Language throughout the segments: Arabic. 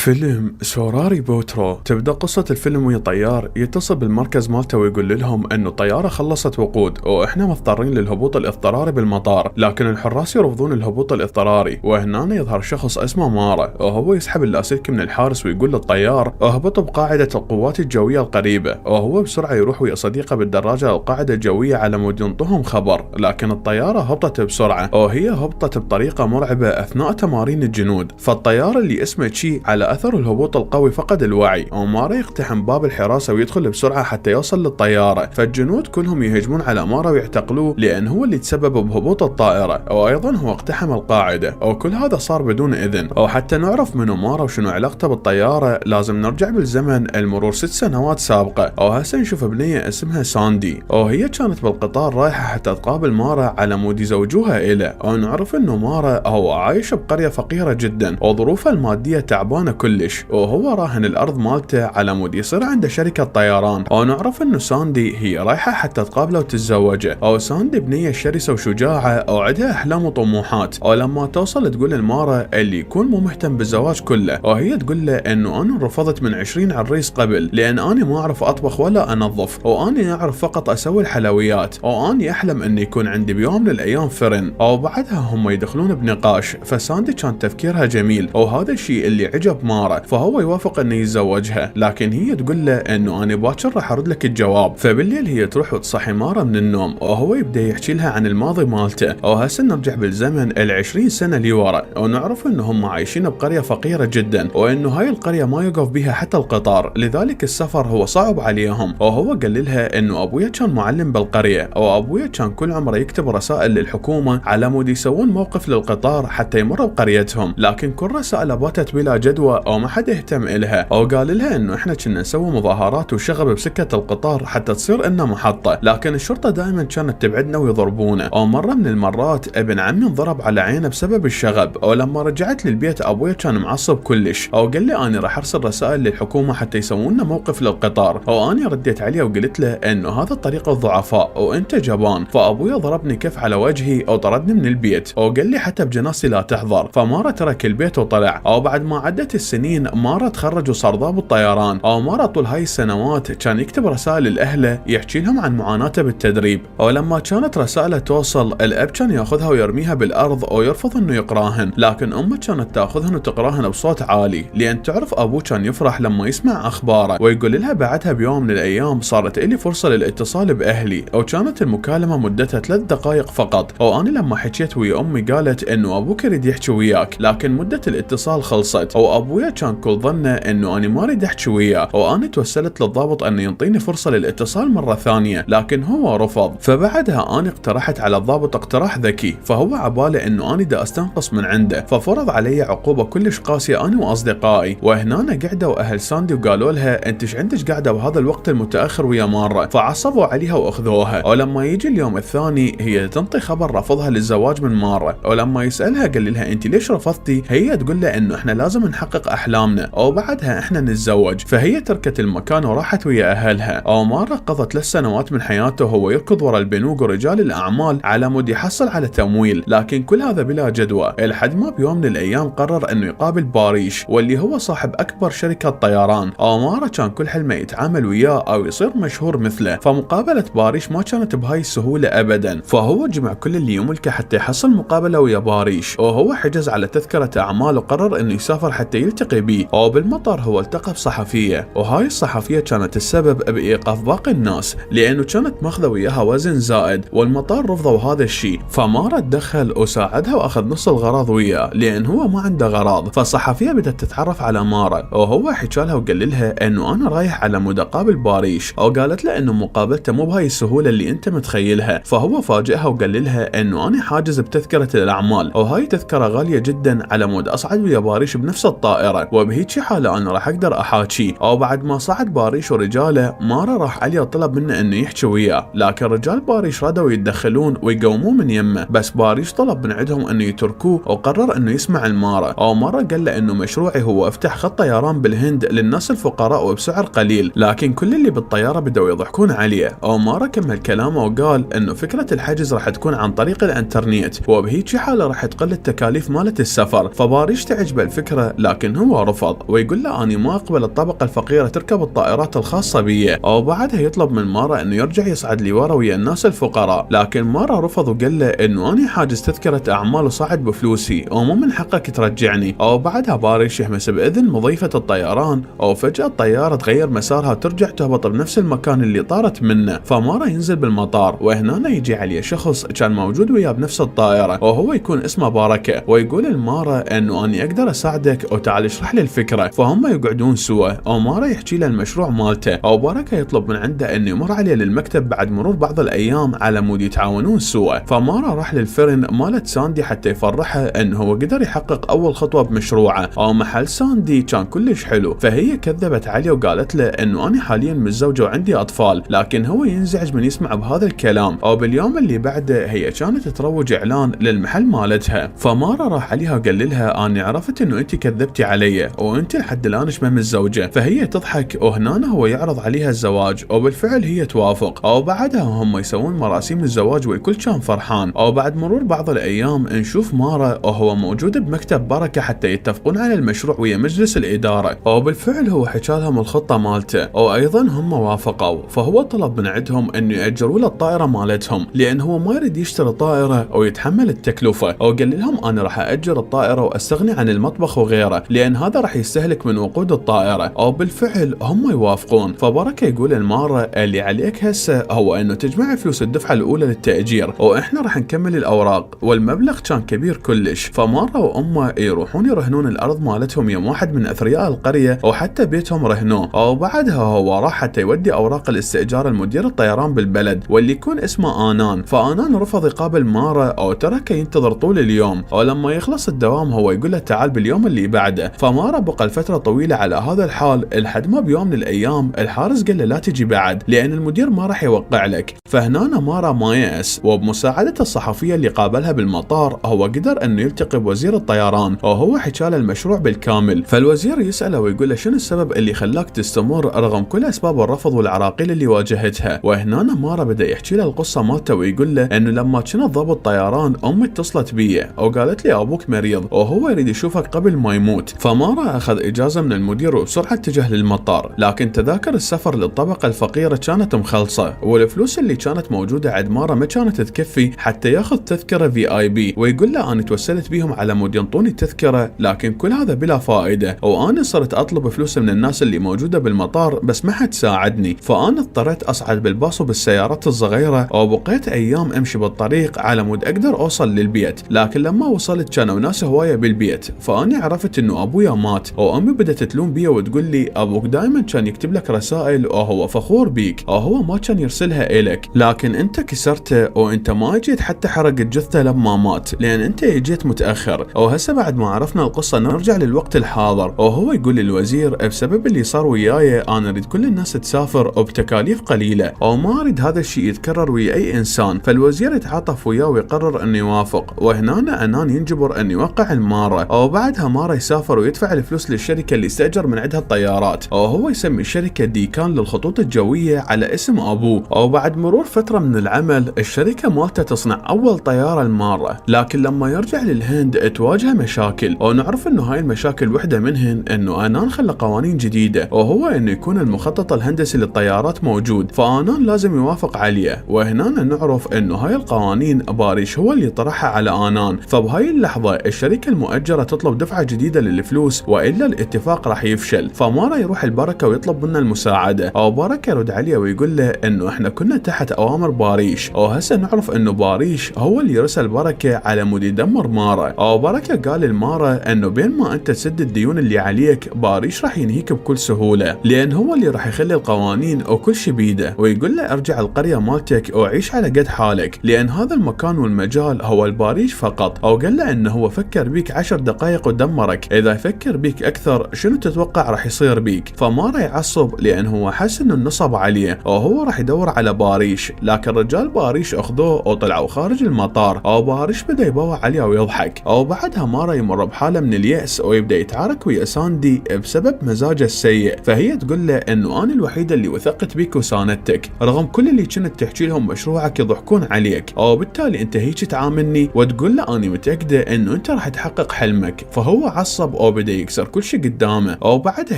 فيلم سوراري بوترو. تبدأ قصة الفيلم وهي طيار يتصل بالمركز مالته ويقول لهم انه الطيارة خلصت وقود واحنا مضطرين للهبوط الاضطراري بالمطار، لكن الحراس يرفضون الهبوط الاضطراري. وهنا يظهر شخص اسمه مارا وهو يسحب اللاسلكي من الحارس ويقول للطيار اهبطوا بقاعدة القوات الجوية القريبة، وهو بسرعة يروح ويا صديقه بالدراجة للقاعدة الجوية على مود ينطهم خبر، لكن الطيارة هبطت بسرعة وهي هبطت بطريقة مرعبة اثناء تمارين الجنود. فالطيار اللي اسمه تشي على اثر الهبوط القوي فقد الوعي، ومارا يقتحم باب الحراسة ويدخل بسرعة حتى يوصل للطيارة. فالجنود كلهم يهجمون على مارا ويعتقلوه لان هو اللي تسبب بهبوط الطائرة، وايضا هو اقتحم القاعدة، وكل هذا صار بدون اذن. وحتى نعرف منو مارا وشنو علاقته بالطيارة لازم نرجع بالزمن المرور 6 سنوات سابقة، وهسه نشوف بنية اسمها ساندي، وهي كانت بالقطار رايحة حتى تقابل مارا على مود يزوجوها إله. ونعرف انه مارا هو عايش بقرية فقيرة جدا وظروفه المادية تعبانة كلش، وهو راهن الارض مالته على مود يصير عنده شركة طيران. ونعرف انه ساندي هي رايحة حتى تقابله وتتزوجه، او ساندي بنية شرسة وشجاعة وعندها احلام وطموحات. ولما توصل تقول لمارا اللي يكون مو مهتم بالزواج كله، وهي تقول له انه انا رفضت من 20 عريس قبل لان انا ما اعرف اطبخ ولا انظف، واني اعرف فقط اسوي الحلويات، واني احلم ان يكون عندي بيوم من الايام فرن. وبعدها هم يدخلون بنقاش، فساندي كان تفكيرها جميل وهذا الشيء اللي عجب مارا، فهو يوافق انه يتزوجها، لكن هي تقول له انه انا باكر راح ارد لك الجواب. فبالليل هي تروح وتصحي مارا من النوم، وهو يبدا يحكي لها عن الماضي مالته. وهسه نرجع بالزمن ال20 سنة لورا، ونعرف انه هم عايشين بقرية فقيرة جدا، وانه هاي القرية ما يقف بها حتى القطار، لذلك السفر هو صعب عليهم. وهو قال لها انه ابويا كان معلم بالقرية، وابويا كان كل عمره يكتب رسائل للحكومة على مود يسوون موقف للقطار حتى يمر بقريتهم، لكن كل رسائل باتت بلا جدوى وما حد يهتم إلها. وقال لها انه احنا كنا نسوي مظاهرات وشغب بسكة القطار حتى تصير لنا محطة، لكن الشرطة دائما كانت تبعدنا ويضربونا. ومرة من المرات ابن عمي انضرب على عينه بسبب الشغب، ولما رجعت للبيت ابويا كان معصب كلش، وقال لي انا راح ارسل رسائل للحكومة حتى يسوون لنا موقف للقطار. وانا رديت عليه وقلت له انه هذا طريق الضعفاء وانت جبان. فابويا ضربني كف على وجهي وطردني من البيت، وقال لي حتى بجنازتي لا تحضر. فمارا ترك البيت وطلع. وبعد ما عدت السنين مارا تخرج وصار ضابط طيران. ومارا طول هاي السنوات كان يكتب رسائل لاهله يحكي لهم عن معاناته بالتدريب. ولما كانت رسائله توصل الاب كان ياخذها ويرميها بالارض ويرفض انه يقراهن، لكن امه كانت تاخذهن وتقراهن بصوت عالي، لان تعرف ابوه كان يفرح لما يسمع اخباره. ويقول لها بعدها بيوم من الايام صارت لي فرصه للاتصال باهلي، وكانت المكالمه مدتها 3 دقائق فقط. وانا لما حكيت ويا امي قالت انه ابوك يريد يحكي وياك، لكن مده الاتصال خلصت. وابويا كان كل ظنه انه انا ما اريد احكي وياه، وانا توسلت للضابط انه ينطيني فرصه للاتصال مره ثانيه، لكن هو رفض. فبعدها انا اقترحت على الضابط اقتراح ذكي، فهو عباله انه انا دا استنقص من عنده، ففرض علي عقوبه كلش قاسيه انا واصدقائي. وهنا قعدوا اهل ساندي وقالوا لها انت ايش عندك قاعده بهذا الوقت المتاخر ويا مارا، فعصبوا عليها واخذوها. ولما يجي اليوم الثاني هي تنطي خبر رفضها للزواج من مارا. ولما يسالها قال لها انت ليش رفضتي، هي تقول له انه احنا لازم نحقق احلامنا وبعدها احنا نتزوج. فهي تركت المكان وراحت ويا اهلها. ومارا قضت 3 سنوات من حياته وهو يركض ورا البنوك ورجال الاعمال على مود يحصل على تمويل، لكن كل هذا بلا جدوى، لحد ما بيوم من الايام قرر انه يقابل باريش، واللي هو صاحب اكبر شركة طيران. ومارا كان كل حلمه يتعامل وياه او يصير مشهور مثله. فمقابلة باريش ما كانت بهاي السهولة ابدا، فهو جمع كل اللي يملكه حتى يحصل مقابلة ويا باريش. وهو حجز على تذكرة اعمال وقرر انه يسافر حتى يلتقي بيه. وبالمطار هو التقى بصحفية، وهاي الصحفية كانت السبب بايقاف باقي الناس لانه كانت ماخذه وياها وزن زائد، والمطار رفضوا هذا الشيء. فمارا تدخل وساعدها واخذ نص الغراض وياه لان هو ما عنده غراض. فالصحفية بدأت تتعرف على مارا، وهو حكى لها وقال لها انه انا رايح على مود اقابل باريش، وقالت له انه مقابلته مو بهاي السهولة اللي انت متخيلها. فهو فاجئها وقال لها انه انا حاجز بتذكرة الاعمال، وهاي تذكرة غالية جدا على مود اصعد ويا باريش بنفس الطائرة، وبهيجي حالة انا راح اقدر احاكيه. وبعد ما صعد باريش ورجاله، مارا راح عليه وطلب منه انه يحكي وياه، لكن رجال باريش ردوا يتدخلون ويقوموه من يمه، بس باريش طلب من عندهم انه يتركوه وقرر انه يسمع المارا. ومارا قال له انه مشروعي هو افتح خط طيران بالهند للناس الفقراء وبسعر قليل، لكن كل اللي بالطيارة بدأوا يضحكون عليه. ومارا كمل كلامه وقال انه فكرة الحجز راح تكون عن طريق الانترنت، وبهيجي حالة راح تقل التكاليف مالت السفر. فباريش تعجبه الفكرة، لكن لكن هو رفض ويقول له اني ما اقبل الطبقة الفقيرة تركب الطائرات الخاصة بي، وبعدها يطلب من مارا انه يرجع يصعد لورا ويا الناس الفقراء، لكن مارا رفض وقال له انه اني حاجز تذكرة اعمال وصعد بفلوسي ومو من حقك ترجعني. وبعدها باريش يحمس باذن مضيفة الطيران، وفجأة الطيارة تغير مسارها وترجع تهبط بنفس المكان اللي طارت منه. فمارا ينزل بالمطار، وهنا يجي عليه شخص كان موجود وياه بنفس الطائرة وهو يكون اسمه بركة، ويقول لمارا انه اني اقدر اساعدك وتعال اشرح لي الفكرة. فهم يقعدون سوا ومارا يحكي له المشروع مالته، وبركة يطلب من عنده انه يمر عليه للمكتب بعد مرور بعض الايام على مود يتعاونون سوا. فمارا راح للفرن مالت ساندي حتى يفرحها انه هو قدر يحقق اول خطوة بمشروعه، ومحل ساندي كان كلش حلو. فهي كذبت عليه وقالت له انه انا حاليا متزوجة وعندي اطفال، لكن هو ينزعج من يسمع بهذا الكلام. وباليوم اللي بعده هي كانت تروج اعلان للمحل مالتها، فمارا راح عليها وقال لها اني عرفت انه انت كذبتي علي وانت لحد الان مش متزوجة. فهي تضحك، وهنا هو يعرض عليها الزواج وبالفعل هي توافق، وبعدها هم يسوون مراسيم الزواج والكل كان فرحان. وبعد مرور بعض الايام نشوف مارا وهو موجود بمكتب بركة حتى يتفقون على المشروع ويا مجلس الادارة، وبالفعل هو حكى لهم الخطة مالته وايضا هم وافقوا. فهو طلب من عندهم انه يأجروا له الطائرة مالتهم، لان هو ما يريد يشتري طائرة او يتحمل التكلفة، وقال لهم انا راح اجر الطائرة واستغني عن المطبخ وغيره، لان هذا راح يستهلك من وقود الطائرة. وبالفعل هم يوافقون. فبركة يقول لمارا اللي عليك هسه هو انه تجمع فلوس الدفعة الاولى للتأجير، واحنا راح نكمل الاوراق، والمبلغ كان كبير كلش. فمارا وامه يروحون يرهنون الارض مالتهم يوم واحد من اثرياء القرية، وحتى بيتهم رهنوه. وبعدها هو راح حتى يودي اوراق الاستئجار لمدير الطيران بالبلد واللي يكون اسمه آنان. فآنان رفض يقابل مارا او تركه ينتظر طول اليوم، ولما يخلص الدوام هو يقول له تعال باليوم اللي بعده. فمارا بقى الفترة طويلة على هذا الحال لحد ما بيوم من الايام الحارس قال له لا تجي بعد لان المدير ما راح يوقع لك. فهنا مارا ما يأس، وبمساعدة الصحفية اللي قابلها بالمطار هو قدر انه يلتقي بوزير الطيران وهو حكى له المشروع بالكامل. فالوزير يسأله ويقول له شنو السبب اللي خلاك تستمر رغم كل اسباب الرفض والعراقيل اللي واجهتها. وهنا مارا بدا يحكي له القصة مالته ويقول له انه لما كنت ضابط طيران امي اتصلت بي وقالت لي ابوك مريض وهو يريد يشوفك قبل ما يموت. فمارا اخذ اجازة من المدير وبسرعة اتجه للمطار، لكن تذاكر السفر للطبقة الفقيرة كانت مخلصة، والفلوس اللي كانت موجودة عند مارا ما كانت تكفي حتى ياخذ تذكرة VIP. ويقول له انا توسلت بيهم على مود ينطوني التذكرة، لكن كل هذا بلا فائدة، وانا صرت اطلب فلوس من الناس اللي موجودة بالمطار بس ما حد ساعدني. فانا اضطريت اصعد بالباص وبالسيارات الصغيرة، وبقيت ايام امشي بالطريق على مود اقدر اوصل للبيت. لكن لما وصلت كانوا ناس هواية بالبيت، فاني عرفت انه ابويا مات، وامي بدت تلوم بي وتقول لي ابوك دائما كان يكتب لك رسائل وهو فخور بيك وهو ما كان يرسلها الك، لكن انت كسرته وانت ما اجيت حتى حرق الجثة لما مات لان انت اجيت متاخر. وهسه بعد ما عرفنا القصة نرجع للوقت الحاضر، وهو يقول للوزير بسبب اللي صار وياي انا اريد كل الناس تسافر وبتكاليف قليلة وما اريد هذا الشيء يتكرر ويا اي انسان. فالوزير يتعاطف وياه ويقرر انه يوافق، وهنا انان ينجبر انه يوقع المارا، وبعدها مارا يسافر ويدفع الفلوس للشركة اللي استأجر من عندها الطيارات، وهو يسمي الشركة ديكان للخطوط الجوية على اسم ابوه. وبعد مرور فترة من العمل الشركة مالته تصنع اول طيارة المارا، لكن لما يرجع للهند تواجه مشاكل، ونعرف انه هاي المشاكل وحدة منهن انه انان خلى قوانين جديدة، وهو انه يكون المخطط الهندسي للطيارات موجود، فانان لازم يوافق عليه. وهنا نعرف انه هاي القوانين باريش هو اللي طرحها على انان. فبهاي اللحظة الشركة المؤجرة تطلب دفعة جديدة للفلوس والا الاتفاق راح يفشل. فمارا يروح البركة ويطلب منه المساعدة، او بركة يرد عليه ويقول له انه احنا كنا تحت اوامر باريش، وهسه نعرف انه باريش هو اللي يرسل بركة على مود يدمر مارا. او بركة قال لمارا انه بين ما انت تسد الديون اللي عليك باريش راح ينهيك بكل سهولة، لان هو اللي راح يخلي القوانين وكل شيء بيده، ويقول له ارجع القرية مالتك وعيش على قد حالك لان هذا المكان والمجال هو الباريش فقط. او قال له انه هو فكر بيك 10 دقائق ودمرك، اذا يفكر بيك اكثر شنو تتوقع راح يصير بيك؟ فمارا يعصب لان هو حس انه النصب عليه وهو راح يدور على باريش، لكن رجال باريش اخذوه وطلعوا خارج المطار، او باريش بدا يبوع عليه ويضحك. او بعدها مارا يمر بحاله من اليأس ويبدا يتعارك ويا ساندي بسبب مزاجه السيء. فهي تقول له انه انا الوحيده اللي وثقت بيك وساندتك رغم كل اللي كنت تحكي لهم مشروعك يضحكون عليك، وبالتالي انت هيك تعاملني، وتقول له انا متاكده انه انت راح تحقق حلمك. فهو عصب وبدأ يكسر كل شيء قدامه. وبعدها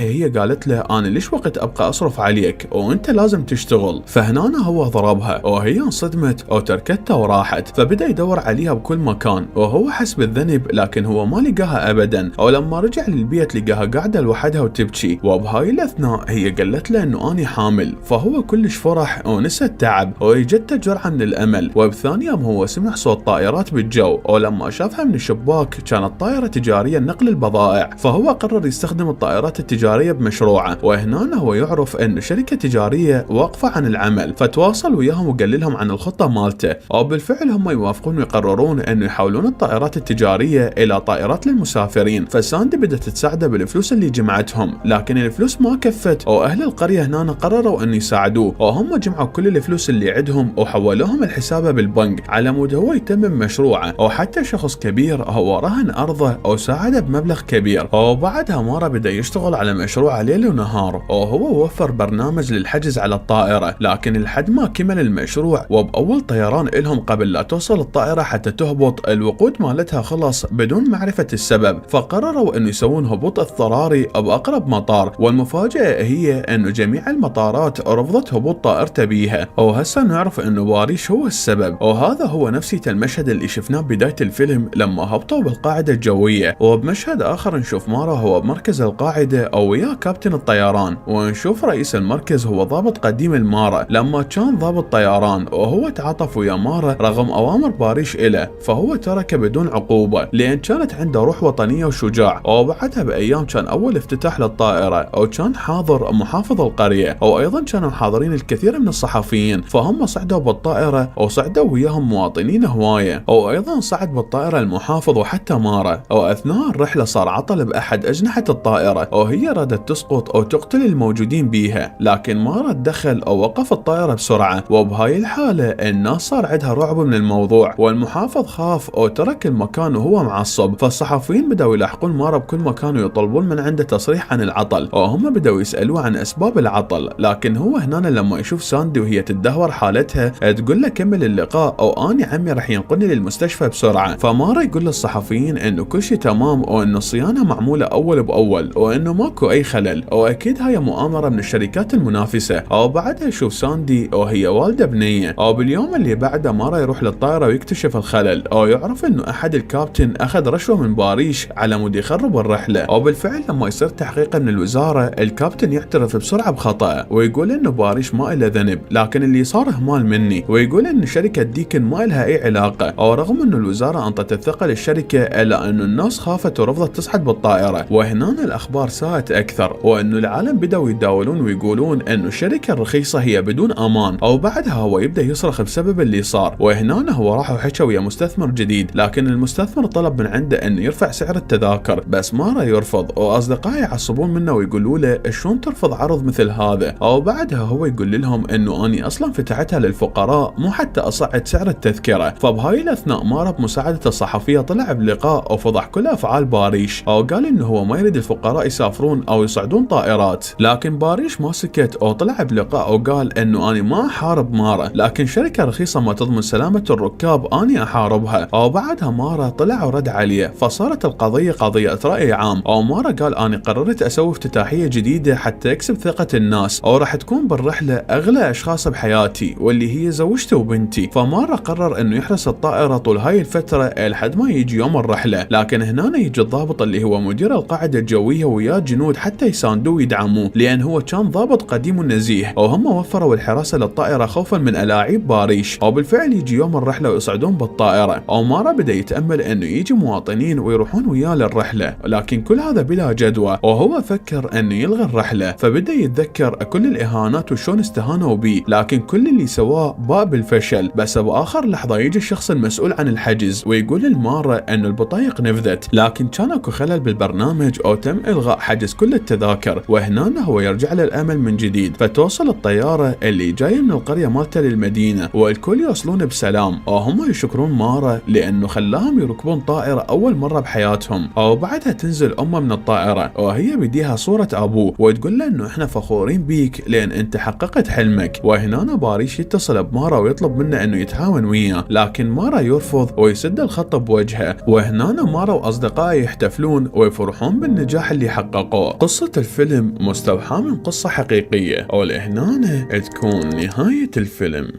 هي قالت له انا ليش وقت ابقى اصرف عليك وانت لازم تشتغل. فهنا هو ضربها وهي انصدمت وتركته وراحت. فبدأ يدور عليها بكل مكان وهو حس بالذنب لكن هو ما لقاها ابدا. ولما رجع للبيت لقاها قاعده لوحدها وتبكي. وبهاي الاثناء هي قالت له انه اني حامل. فهو كلش فرح ونسى التعب وجته جرعه من الامل. وبثاني يوم هو سمع صوت طائرات بالجو ولما شافها من الشباك كانت طائره تجاريه لنقل البضائع. فهو قرر يستخدم الطائرات التجاريه بمشروعه. وهنا هو يعرف انه شركه تجاريه واقفه عن العمل. فتواصل وياهم وقال لهم عن الخطه مالته. وبالفعل هم يوافقون ويقررون انه يحولون الطائرات التجاريه الى طائرات للمسافرين. فساندي بدأت تساعده بالفلوس اللي جمعتهم لكن الفلوس ما كفت. واهل القريه هنا قرروا انه يساعدوه وهم جمعوا كل الفلوس اللي عندهم وحولوهم لحسابه بالبنك على مود هو يتمم مشروعه. وحتى شخص كبير هو رهن ارضه وساعده بمبلغ كبير. وبعدها مارا بدأ يشتغل على مشروعه ليل ونهار وهو وفر برنامج للحجز على الطائره. لكن لحد ما كمل المشروع وباول طيران لهم قبل لا توصل الطائره حتى تهبط الوقود مالتها خلص بدون معرفه السبب. فقرروا انه يسوون هبوط اضطراري باقرب مطار. والمفاجاه هي انه جميع المطارات رفضت هبوط طائرته بيها. وهسه نعرف انه باريش هو السبب. وهذا هو نفسية المشهد اللي شفناه بداية الفيلم لما هبطوا بالقاعدة الجوية. وبمشهد اخر نشوف مارا هو بمركز القاعدة او وياه كابتن الطيران. ونشوف رئيس المركز هو ضابط قديم المارا لما كان ضابط طيران وهو تعاطف ويا مارا رغم اوامر باريش له. فهو تركه بدون عقوبة لان كانت عنده روح وطنية وشجاع. وبعدها بايام كان اول افتتاح للطائرة وكان حاضر محافظ القرية وايضا كانوا حاضرين الكثير من الصحفيين. فهم صعدوا بالطائرة وصعدوا وياهم مواطنين هواية. وايضا صعد بالطائرة المحافظ وحتى مارا. واثناء الرحلة صار عطل باحد اجنحة الطائرة وهي رادت تسقط او تقتل الموجودين بيها. لكن مارا تدخل ووقف الطائرة بسرعة. وبهاي الحالة الناس صار عندها رعب من الموضوع والمحافظ خاف وترك المكان وهو معصب. فالصحفيين بدأوا يلاحقون مارا بكل مكان ويطلبون من عنده تصريح عن العطل. وهم بدأوا يسألوه عن اسباب العطل. لكن هو هنا لما يشوف ساندي وهي تدهور حالتها تقول له كمل اللقاء او اني عمي راح ينقلني للمستشفى بسرعة. فمارا يقول للصحفيين انه كل شيء تمام وانه الصيانة معمولة اول باول وانه ماكو اي خلل واكيد هاي مؤامرة من الشركات المنافسة. وبعدها يشوف ساندي وهي والدة بنية. وباليوم اللي بعده مارا يروح للطائرة ويكتشف الخلل ويعرف انه احد الكابتن اخذ رشوة من باريش على مود يخرب الرحلة. وبالفعل لما يصير تحقيق من الوزارة الكابتن يعترف بسرعة بخطأه ويقول انه باريش ما له ذنب لكن اللي صار اهمال مني. ويقول ان شركة ديكن ما لها اي علاقة. ورغم انه الوزارة انطت الثقة للشركة الا انه الناس خافت ورفضت تصعد بالطائرة. وهنا الاخبار ساءت اكثر وانه العالم بدأوا يتداولون ويقولون انه الشركة الرخيصة هي بدون امان. او بعدها هو يبدأ يصرخ بسبب اللي صار. وهنا هو راح وحكى ويا مستثمر جديد لكن المستثمر طلب من عنده انه يرفع سعر التذاكر بس مارا يرفض. واصدقائي يعصبون منه ويقولوا له شلون ترفض عرض مثل هذا. او بعدها هو يقول لهم انه اني اصلا فتحتها للفقراء مو حتى اصعد سعر التذكرة. فبهاي الاثناء مارا بمساعدة الصحفية طلع بلقاء وفضح كل افعال باريش. او قال انه هو ما يريد الفقراء يسافرون او يصعدون طائرات. لكن باريش ما سكت وطلع بلقاء وقال انه اني ما احارب مارا لكن شركة رخيصة ما تضمن سلامة الركاب اني احاربها. او بعدها مارا طلع ورد عليه فصارت القضية قضية رأي عام. او مارا قال اني قررت اسوي افتتاحية جديدة حتى اكسب ثقة الناس او راح تكون بالرحلة اغلى اشخاص بحياتي واللي هي زوجتي وبنتي. فمارا قرر انه يحرس الطائرة طول هاي الفترة لحد ما يجي يوم الرحلة. لكن هنا يجي الضابط اللي هو مدير القاعدة الجوية وياه جنود حتى يساندوه ويدعموه لان هو كان ضابط قديم ونزيه. وهم وفروا الحراسة للطائرة خوفا من الاعيب باريش. وبالفعل يجي يوم الرحلة ويصعدون بالطائرة. ومارا بدأ يتأمل انه يجي مواطنين ويروحون وياه للرحلة لكن كل هذا بلا جدوى. وهو فكر انه يلغي الرحلة. فبدأ يتذكر كل الاهانات وشون استهانوا بيه لكن كل اللي سواه باء بالفشل. بس باخر لحظة يجي الشخص المسؤول عن الحجز ويقول لمارا انه البطايق نفذت لكن كان اكو خلل بالبرنامج او تم الغاء حجز كل التذاكر. وهنا هو يرجع للامل من جديد. فتوصل الطيارة اللي جاية من القرية مالته للمدينة والكل يوصلون بسلام. وهم يشكرون مارا لانه خلاهم يركبون طائرة اول مرة بحياتهم. وبعدها تنزل امه من الطائرة وهي بديها صورة ابوه وتقول له انه احنا فخورين بيك لان انت حققت حلمك. وهنا باريش يتصل بمارا ويطلب منه انه يتعاون وياه لكن مارا يرفض ويسد الخط بوجهه. وهنا مارا واصدقائه يحتفلون يحتفلون ويفرحون بالنجاح اللي حققوه. قصة الفيلم مستوحاة من قصة حقيقية، ولهنا تكون نهاية الفيلم.